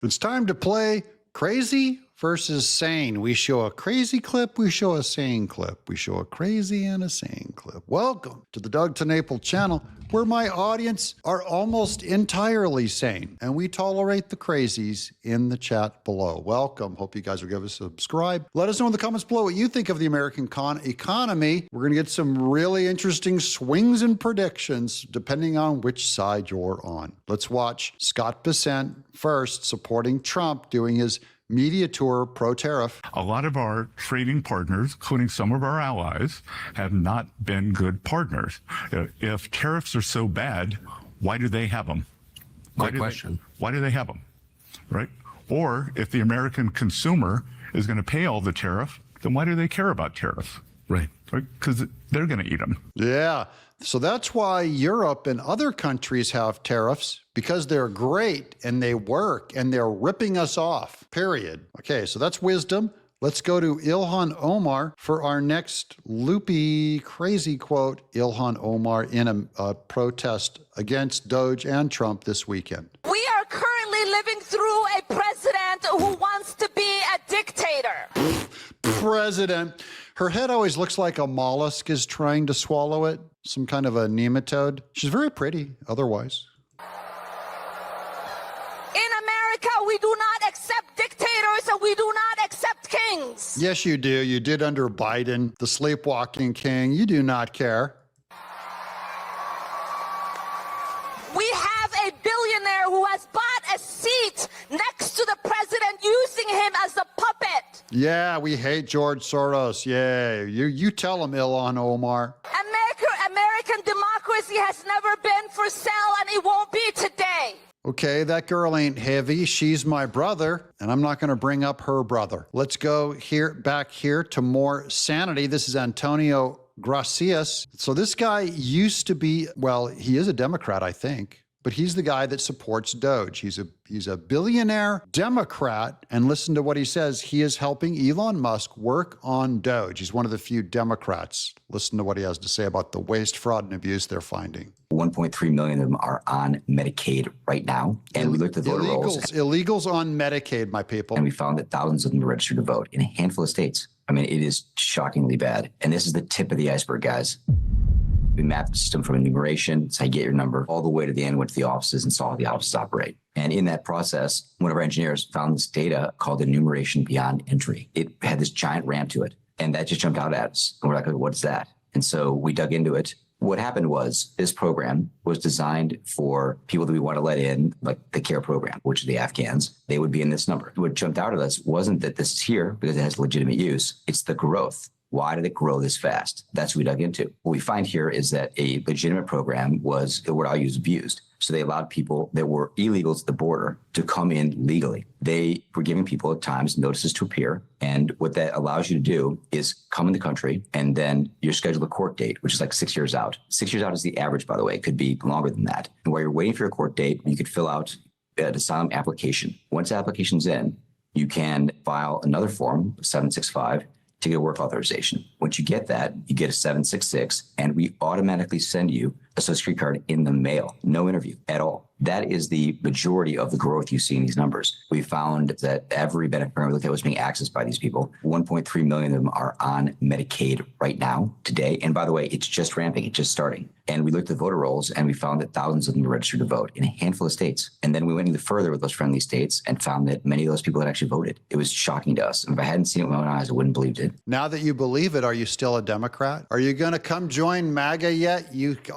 It's time to play crazy versus sane. We show a crazy clip, we show a sane clip. We show a crazy and a sane clip. Welcome to the Doug TeNapel channel, where my audience are almost entirely sane, and we tolerate the crazies in the chat below. Welcome. Hope you guys will give us a subscribe. Let us know in the comments below what you think of the American economy. We're going to get some really interesting swings and predictions depending on which side you're on. Let's watch Scott Bessent first, supporting Trump, doing his media tour pro-tariff. A lot of our trading partners, including some of our allies, have not been good partners. If tariffs are so bad, why do they have them? Why do they have them, right? Or if the American consumer is going to pay all the tariff, then why do they care about tariffs? Right. Because they're going to eat them. Yeah. So that's why Europe and other countries have tariffs, because they're great and they work and they're ripping us off, period. Okay, so that's wisdom. Let's go to Ilhan Omar for our next loopy, crazy quote. Ilhan Omar in a protest against Doge and Trump this weekend. We are currently living through a president who wants to be a dictator. President. Her head always looks like a mollusk is trying to swallow it, some kind of a nematode. She's very pretty otherwise. In America, we do not accept dictators and we do not accept kings. Yes, you do. You did under Biden, the sleepwalking king. You do not care. We have a billionaire who has bought a seat next to the president, using him as a puppet. Yeah, we hate George Soros. Yeah, you tell him, Ilhan Omar. American democracy has never been for sale, and it won't be today. Okay, that girl ain't heavy. She's my brother, and I'm not going to bring up her brother. Let's go back here to more sanity. This is Antonio Gracias. So this guy used to be, well, he is a Democrat, I think, but he's the guy that supports Doge. He's a billionaire Democrat, and listen to what he says. He is helping Elon Musk work on Doge. He's one of the few Democrats. Listen to what he has to say about the waste, fraud, and abuse they're finding. 1.3 million of them are on Medicaid right now. And we looked at voter rolls. Illegals on Medicaid, my people. And we found that thousands of them are registered to vote in a handful of states. I mean, it is shockingly bad. And this is the tip of the iceberg, guys. We mapped the system from enumeration, that's how you get your number, all the way to the end, went to the offices and saw how the offices operate. And in that process, one of our engineers found this data called enumeration beyond entry. It had this giant ramp to it, and that just jumped out at us. And we're like, what's that? And so we dug into it. What happened was this program was designed for people that we want to let in, like the CARE program, which are the Afghans. They would be in this number. What jumped out at us wasn't that this is here because it has legitimate use. It's the growth. Why did it grow this fast? That's what we dug into. What we find here is that a legitimate program was, the word I'll use, abused. So they allowed people that were illegals at the border to come in legally. They were giving people at times notices to appear. And what that allows you to do is come in the country, and then you schedule a court date, which is like 6 years out. 6 years out is the average, by the way. It could be longer than that. And while you're waiting for your court date, you could fill out an asylum application. Once the application's in, you can file another form, 765, to get a work authorization. Once you get that, you get a 766, and we automatically send you a Social Security card in the mail. No interview at all. That is the majority of the growth you see in these numbers. We found that every benefit program we looked at was being accessed by these people. 1.3 million of them are on Medicaid right now, today. And by the way, it's just ramping, it's just starting. And we looked at voter rolls, and we found that thousands of them were registered to vote in a handful of states. And then we went even further with those friendly states and found that many of those people had actually voted. It was shocking to us. And if I hadn't seen it with my own eyes, I wouldn't have believed it. Now that you believe it, are you still a Democrat? Are you going to come join MAGA yet?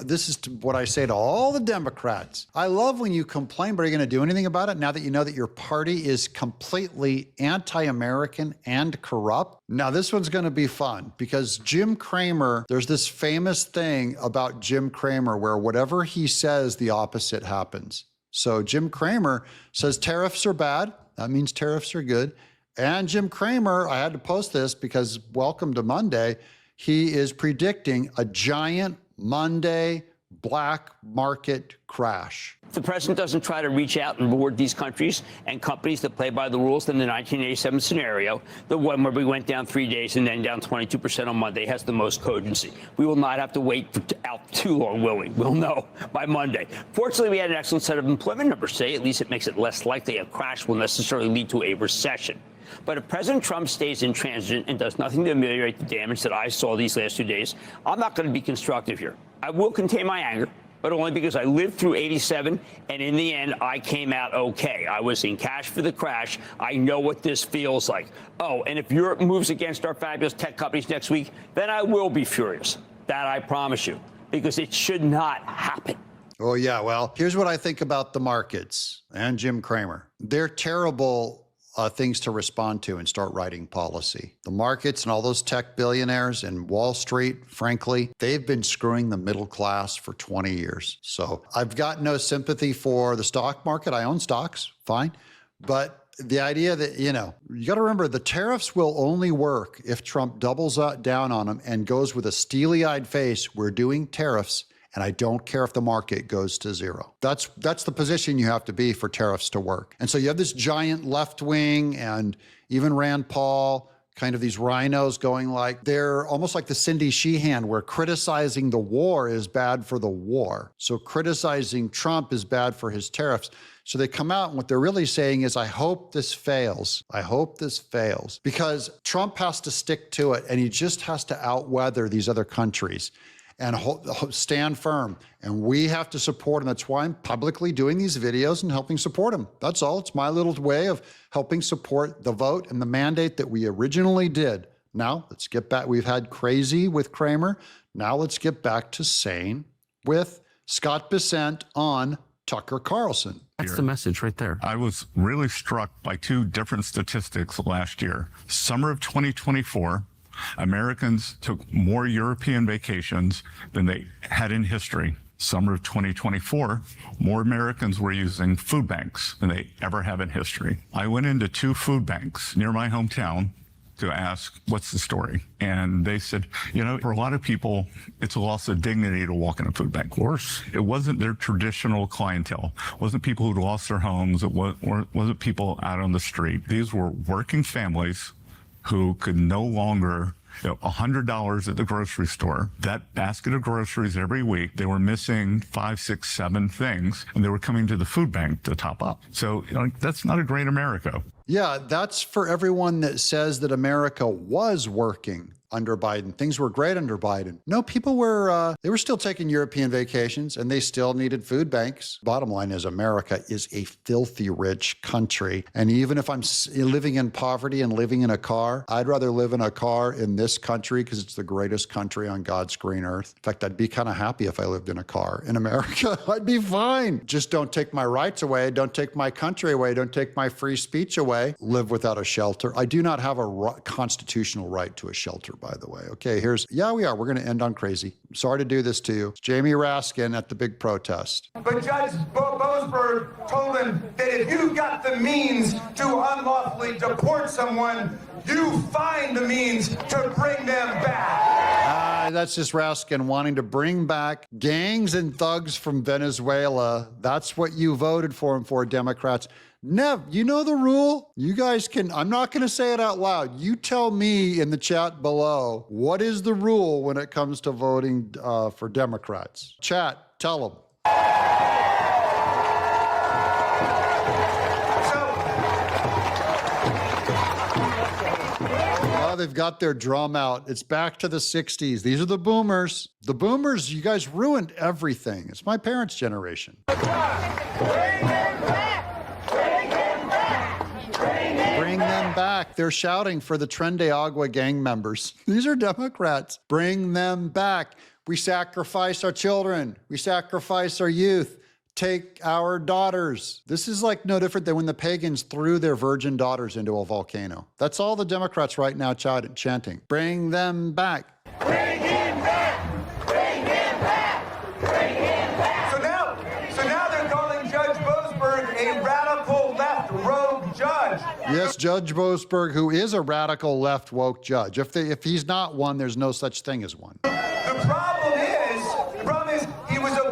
This is what I say to all the Democrats. I love when you complain, but are you going to do anything about it now that you know that your party is completely anti-American and corrupt? Now, this one's going to be fun because Jim Cramer, there's this famous thing about Jim Cramer where whatever he says, the opposite happens. So Jim Cramer says tariffs are bad. That means tariffs are good. And Jim Cramer, I had to post this because welcome to Monday, he is predicting a giant Monday black market crash. If the president doesn't try to reach out and reward these countries and companies that play by the rules, then the 1987 scenario, the one where we went down 3 days and then down 22% on Monday, has the most cogency. We will not have to wait out too long, will we? We'll know by Monday. Fortunately, we had an excellent set of employment numbers today. At least it makes it less likely a crash will necessarily lead to a recession. But if President Trump stays intransigent and does nothing to ameliorate the damage that I saw these last 2 days, I'm not going to be constructive here. I will contain my anger, but only because I lived through 87, and in the end, I came out okay. I was in cash for the crash. I know what this feels like. Oh, and if Europe moves against our fabulous tech companies next week, then I will be furious. That I promise you, because it should not happen. Oh, yeah. Well, here's what I think about the markets and Jim Cramer. They're terrible things to respond to and start writing policy. The markets and all those tech billionaires and Wall Street, frankly, they've been screwing the middle class for 20 years. So I've got no sympathy for the stock market. I own stocks, fine. But the idea that, you got to remember the tariffs will only work if Trump doubles down on them and goes with a steely-eyed face, we're doing tariffs, and I don't care if the market goes to zero. That's the position you have to be for tariffs to work. And so you have this giant left wing and even Rand Paul, kind of these rhinos going like, they're almost like the Cindy Sheehan, where criticizing the war is bad for the war. So criticizing Trump is bad for his tariffs. So they come out and what they're really saying is, I hope this fails. I hope this fails. Because Trump has to stick to it and he just has to outweather these other countries and stand firm. And we have to support him. That's why I'm publicly doing these videos and helping support him. That's all. It's my little way of helping support the vote and the mandate that we originally did. Now, let's get back. We've had crazy with Cramer. Now let's get back to sane with Scott Bessent on Tucker Carlson. That's the message right there. I was really struck by two different statistics last year. Summer of 2024, Americans took more European vacations than they had in history. Summer of 2024, more Americans were using food banks than they ever have in history. I went into 2 food banks near my hometown to ask, what's the story? And they said, for a lot of people, it's a loss of dignity to walk in a food bank. Of course. It wasn't their traditional clientele. It wasn't people who'd lost their homes. It wasn't people out on the street. These were working families who could no longer, $100 at the grocery store, that basket of groceries every week, they were missing 5, 6, 7 things, and they were coming to the food bank to top up. So that's not a great America. Yeah, that's for everyone that says that America was working under Biden. Things were great under Biden. No, people were, they were still taking European vacations and they still needed food banks. Bottom line is America is a filthy rich country. And even if I'm living in poverty and living in a car, I'd rather live in a car in this country because it's the greatest country on God's green earth. In fact, I'd be kind of happy if I lived in a car in America. I'd be fine. Just don't take my rights away. Don't take my country away. Don't take my free speech away. Live without a shelter. I do not have a constitutional right to a shelter, by the way. Okay, we are. We're going to end on crazy. I'm sorry to do this to you. It's Jamie Raskin at the big protest. But Judge Boasberg told him that if you got the means to unlawfully deport someone, you find the means to bring them back. That's just Raskin wanting to bring back gangs and thugs from Venezuela. That's what you voted for him for, Democrats. Nev, you know the rule. You guys can, I'm not going to say it out loud. You tell me in the chat below, what is the rule when it comes to voting for Democrats? Chat, tell them. They've got their drum out. It's back to the 60s. These are the boomers. The boomers, you guys ruined everything. It's my parents' generation. Bring them back! Bring them back! Bring them back. They're shouting for the Tren de Agua gang members. These are Democrats. Bring them back. We sacrifice our children. We sacrifice our youth. Take our daughters. This is like no different than when the pagans threw their virgin daughters into a volcano. That's all the Democrats right now chanting. Bring them back. Bring him back! Bring him back! Bring him back! So now they're calling Judge Boasberg a radical left rogue judge. Yes, Judge Boasberg, who is a radical left woke judge. If he's not one, there's no such thing as one. The problem is he was a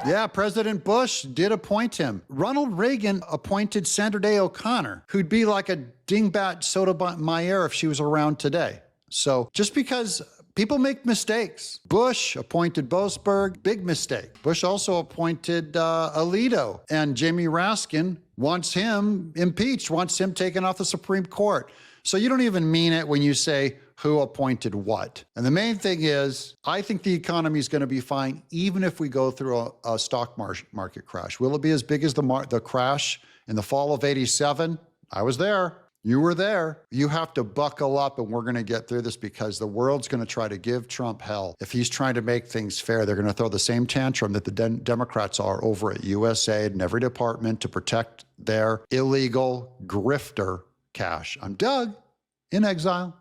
Yeah, President Bush did appoint him. Ronald Reagan appointed Sandra Day O'Connor, who'd be like a dingbat Sotomayor if she was around today. So just because people make mistakes. Bush appointed Boasberg, big mistake. Bush also appointed Alito, and Jamie Raskin wants him impeached, wants him taken off the Supreme Court. So you don't even mean it when you say who appointed what. And the main thing is, I think the economy is going to be fine even if we go through a stock market crash. Will it be as big as the crash in the fall of '87? I was there. You were there. You have to buckle up, and we're going to get through this because the world's going to try to give Trump hell. If he's trying to make things fair, they're going to throw the same tantrum that the Democrats are over at USAID and every department to protect their illegal grifter cash. I'm Doug, in exile.